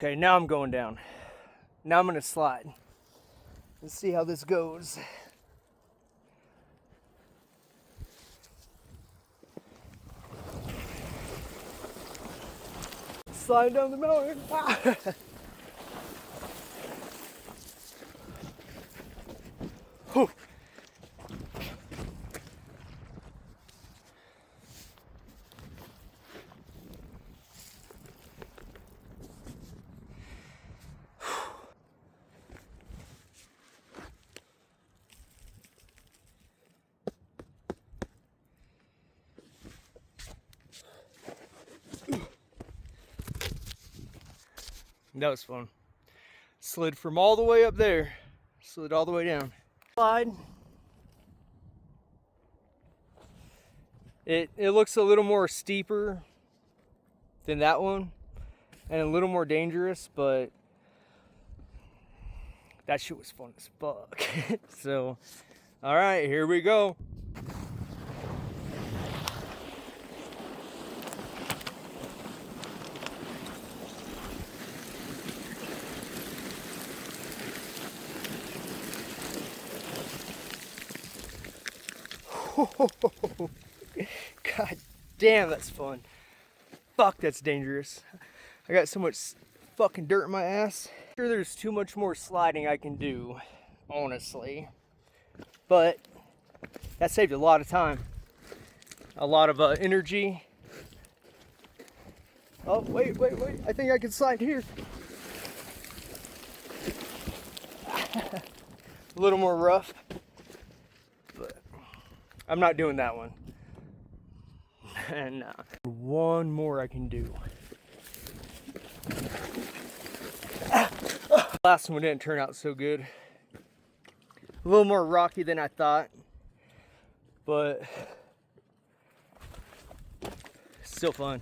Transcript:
Okay, now I'm going down. Now I'm gonna slide. Let's see how this goes. Slide down the mountain. Ah. Whew. That was fun. Slid from all the way up there, slid all the way down. Slide. It looks a little more steeper than that one and a little more dangerous, but that shit was fun as fuck. So, all right, here we go. God damn, that's fun. Fuck, that's dangerous. I got so much fucking dirt in my ass. I'm sure there's too much more sliding I can do, honestly. But that saved a lot of time, a lot of energy. Oh, wait. I think I can slide here. A little more rough, but I'm not doing that one. And one more I can do. Last one didn't turn out so good. A little more rocky than I thought, but still fun.